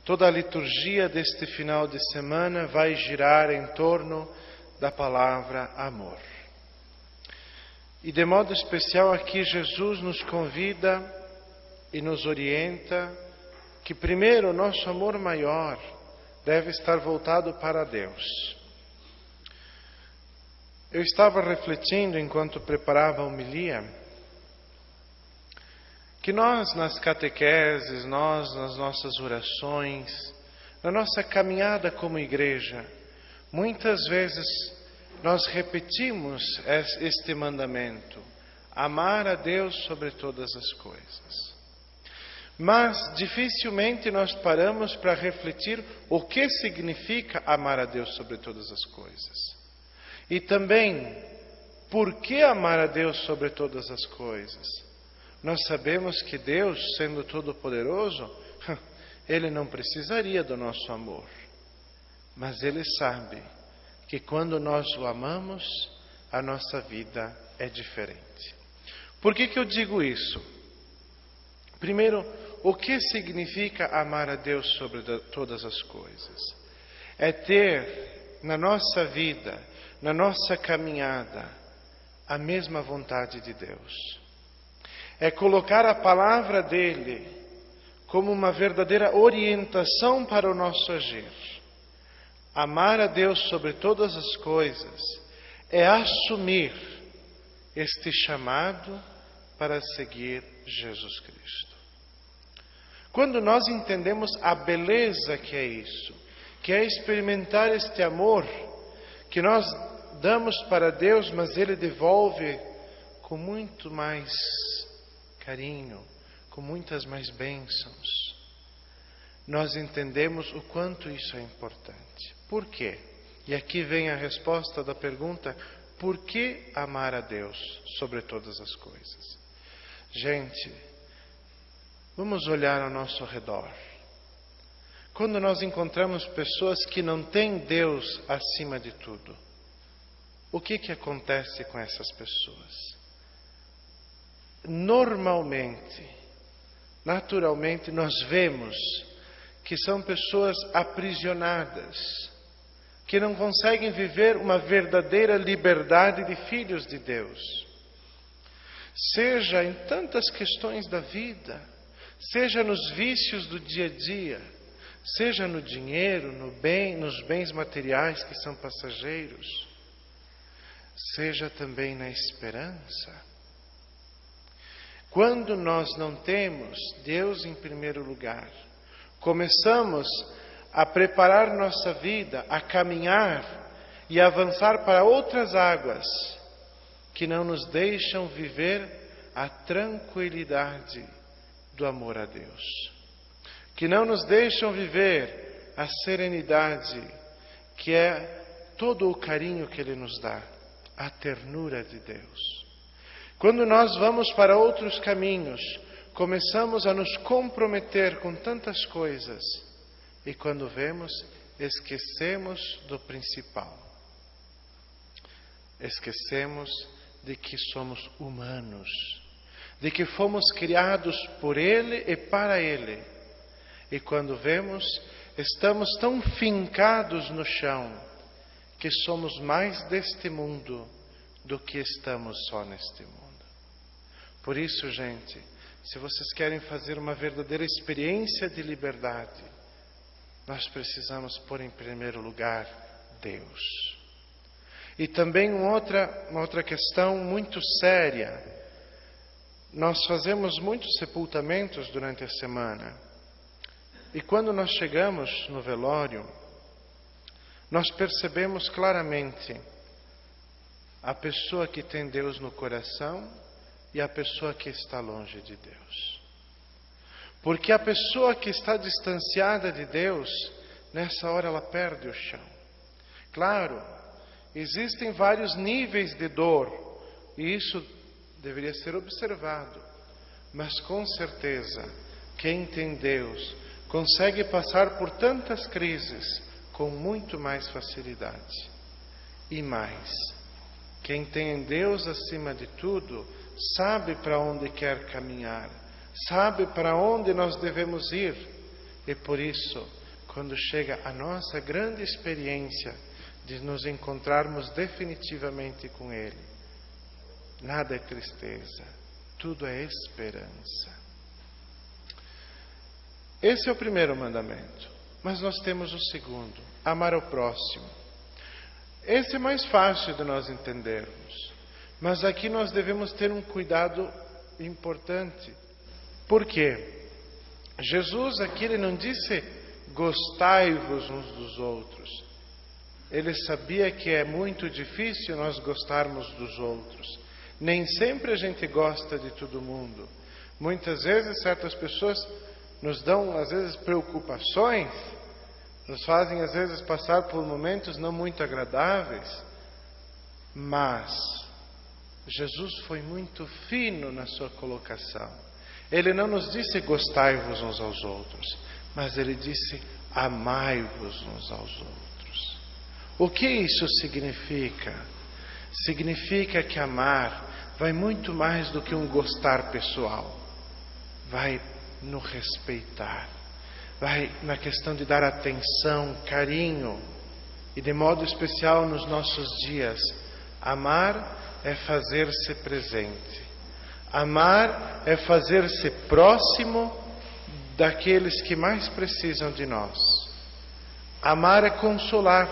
Toda a liturgia deste final de semana vai girar em torno da palavra amor. E de modo especial aqui Jesus nos convida e nos orienta que primeiro o nosso amor maior deve estar voltado para Deus. Eu estava refletindo enquanto preparava a homilia que nós nas catequeses, nós nas nossas orações, na nossa caminhada como igreja, muitas vezes nós repetimos este mandamento, amar a Deus sobre todas as coisas. Mas dificilmente nós paramos para refletir o que significa amar a Deus sobre todas as coisas. E também, por que amar a Deus sobre todas as coisas? Nós sabemos que Deus, sendo todo-poderoso, Ele não precisaria do nosso amor. Mas Ele sabe que quando nós o amamos, a nossa vida é diferente. Por que eu digo isso? Primeiro, o que significa amar a Deus sobre todas as coisas? É ter na nossa vida, na nossa caminhada, a mesma vontade de Deus. É colocar a palavra dele como uma verdadeira orientação para o nosso agir. Amar a Deus sobre todas as coisas é assumir este chamado para seguir Jesus Cristo. Quando nós entendemos a beleza que é isso, que é experimentar este amor que nós damos para Deus, mas Ele devolve com muito mais carinho, com muitas mais bênçãos, nós entendemos o quanto isso é importante. Por quê? E aqui vem a resposta da pergunta: por que amar a Deus sobre todas as coisas? Gente, vamos olhar ao nosso redor. Quando nós encontramos pessoas que não têm Deus acima de tudo, o que acontece com essas pessoas? Normalmente, naturalmente, nós vemos que são pessoas aprisionadas, que não conseguem viver uma verdadeira liberdade de filhos de Deus. Seja em tantas questões da vida, seja nos vícios do dia a dia, seja no dinheiro, nos bens materiais que são passageiros, seja também na esperança. Quando nós não temos Deus em primeiro lugar, começamos a preparar nossa vida, a caminhar e avançar para outras águas que não nos deixam viver a tranquilidade do amor a Deus, que não nos deixam viver a serenidade que é todo o carinho que Ele nos dá, a ternura de Deus. Quando nós vamos para outros caminhos, começamos a nos comprometer com tantas coisas e quando vemos, esquecemos do principal. Esquecemos de que somos humanos, de que fomos criados por Ele e para Ele. E quando vemos, estamos tão fincados no chão que somos mais deste mundo do que estamos só neste mundo. Por isso, gente, se vocês querem fazer uma verdadeira experiência de liberdade, nós precisamos pôr em primeiro lugar Deus. E também uma outra questão muito séria. Nós fazemos muitos sepultamentos durante a semana. E quando nós chegamos no velório, nós percebemos claramente a pessoa que tem Deus no coração e a pessoa que está longe de Deus. Porque a pessoa que está distanciada de Deus, nessa hora ela perde o chão. Claro, existem vários níveis de dor, e isso deveria ser observado. Mas com certeza, quem tem Deus consegue passar por tantas crises com muito mais facilidade. E mais, quem tem Deus acima de tudo, sabe para onde quer caminhar, sabe para onde nós devemos ir, E por isso, quando chega a nossa grande experiência de nos encontrarmos definitivamente com Ele, nada é tristeza, tudo é esperança. Esse é o primeiro mandamento. Mas nós temos o segundo, amar ao próximo. Esse é mais fácil de nós entendermos. Mas aqui nós devemos ter um cuidado importante. Por quê? Jesus aqui ele não disse gostai-vos uns dos outros. Ele sabia que é muito difícil nós gostarmos dos outros. Nem sempre a gente gosta de todo mundo. Muitas vezes certas pessoas nos dão, às vezes, preocupações, nos fazem, às vezes, passar por momentos não muito agradáveis. Mas Jesus foi muito fino na sua colocação. Ele não nos disse gostai-vos uns aos outros, mas Ele disse amai-vos uns aos outros. O que isso significa? Significa que amar vai muito mais do que um gostar pessoal. Vai no respeitar. Vai na questão de dar atenção, carinho. E de modo especial nos nossos dias, amar é fazer-se presente. Amar é fazer-se próximo daqueles que mais precisam de nós. Amar é consolar.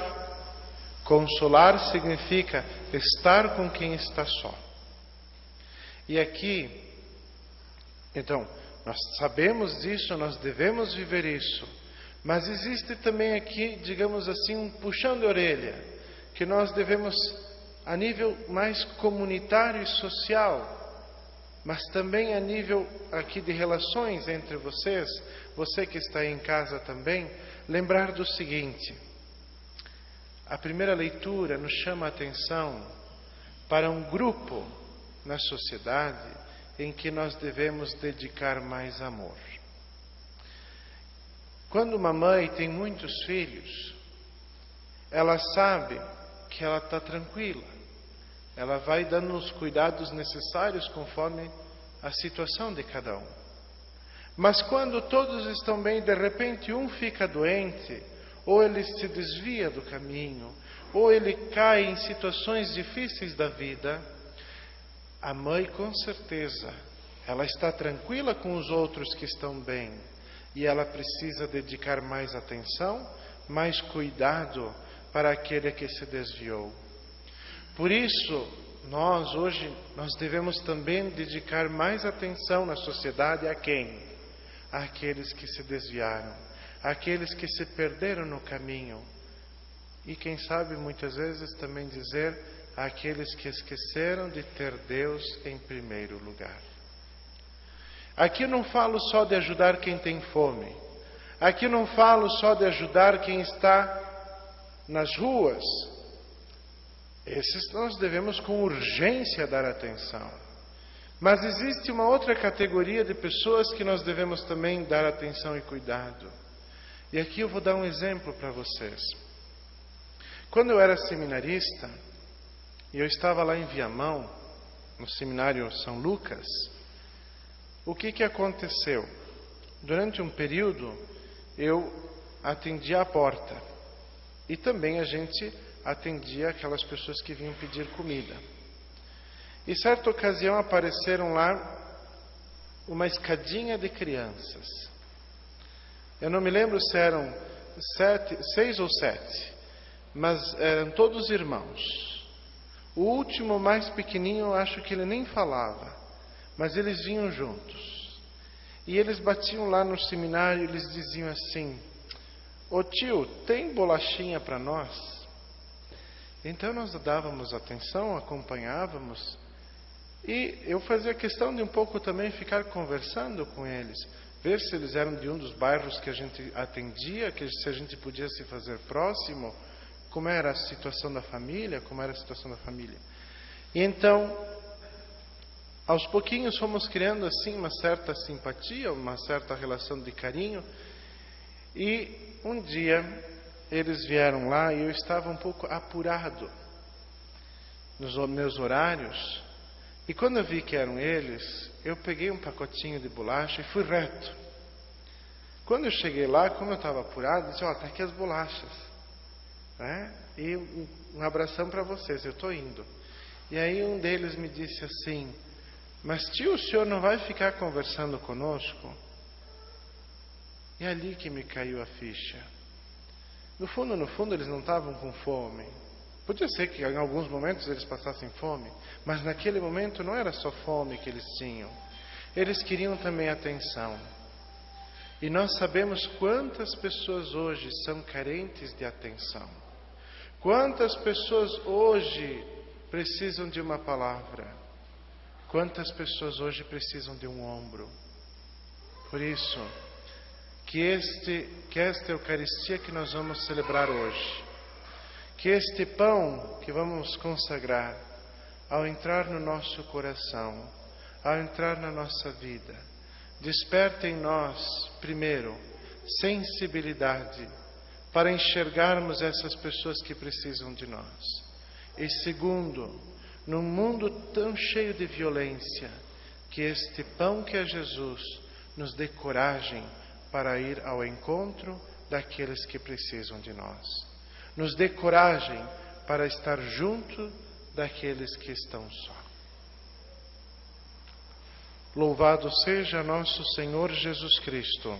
Consolar significa estar com quem está só. E aqui, então, nós sabemos disso, nós devemos viver isso. Mas existe também aqui, digamos assim, um puxão de orelha, que nós devemos, a nível mais comunitário e social, mas também a nível aqui de relações entre vocês, você que está aí em casa também, lembrar do seguinte: a primeira leitura nos chama a atenção para um grupo na sociedade em que nós devemos dedicar mais amor. Quando uma mãe tem muitos filhos, ela sabe que ela está tranquila. Ela vai dando os cuidados necessários conforme a situação de cada um. Mas quando todos estão bem, de repente um fica doente, ou ele se desvia do caminho, ou ele cai em situações difíceis da vida, a mãe com certeza, ela está tranquila com os outros que estão bem, e ela precisa dedicar mais atenção, mais cuidado para aquele que se desviou. Por isso, nós hoje, nós devemos também dedicar mais atenção na sociedade a quem? Àqueles que se desviaram, àqueles que se perderam no caminho. E quem sabe muitas vezes também dizer àqueles que esqueceram de ter Deus em primeiro lugar. Aqui não falo só de ajudar quem tem fome. Aqui não falo só de ajudar quem está nas ruas. Esses nós devemos com urgência dar atenção. Mas existe uma outra categoria de pessoas que nós devemos também dar atenção e cuidado. E aqui eu vou dar um exemplo para vocês. Quando eu era seminarista, e eu estava lá em Viamão, no seminário São Lucas, o que aconteceu? Durante um período, eu atendia a porta. E também a gente atendia aquelas pessoas que vinham pedir comida. E certa ocasião apareceram lá uma escadinha de crianças. Eu não me lembro se eram 6 ou 7, mas eram todos irmãos. O último, mais pequenininho, eu acho que ele nem falava, mas eles vinham juntos. E eles batiam lá no seminário e eles diziam assim: "Ô tio, tem bolachinha para nós?" Então nós dávamos atenção, acompanhávamos, e eu fazia questão de um pouco também ficar conversando com eles, ver se eles eram de um dos bairros que a gente atendia, que se a gente podia se fazer próximo, como era a situação da família, E então, aos pouquinhos fomos criando assim uma certa simpatia, uma certa relação de carinho, e um dia eles vieram lá e eu estava um pouco apurado nos meus horários, e quando eu vi que eram eles, eu peguei um pacotinho de bolacha e fui reto. Quando eu cheguei lá, como eu estava apurado, eu disse, tá aqui as bolachas. Né? E um abração para vocês, eu estou indo. E aí um deles me disse assim, mas tio, o senhor não vai ficar conversando conosco? E é ali que me caiu a ficha. No fundo, eles não estavam com fome. Podia ser que em alguns momentos eles passassem fome, mas naquele momento não era só fome que eles tinham. Eles queriam também atenção. E nós sabemos quantas pessoas hoje são carentes de atenção. Quantas pessoas hoje precisam de uma palavra. Quantas pessoas hoje precisam de um ombro. Por isso, que esta Eucaristia que nós vamos celebrar hoje, que este pão que vamos consagrar, ao entrar no nosso coração, ao entrar na nossa vida, desperta em nós, primeiro, sensibilidade para enxergarmos essas pessoas que precisam de nós. E segundo, num mundo tão cheio de violência, que este pão que é Jesus nos dê coragem para ir ao encontro daqueles que precisam de nós. Nos dê coragem para estar junto daqueles que estão só. Louvado seja nosso Senhor Jesus Cristo.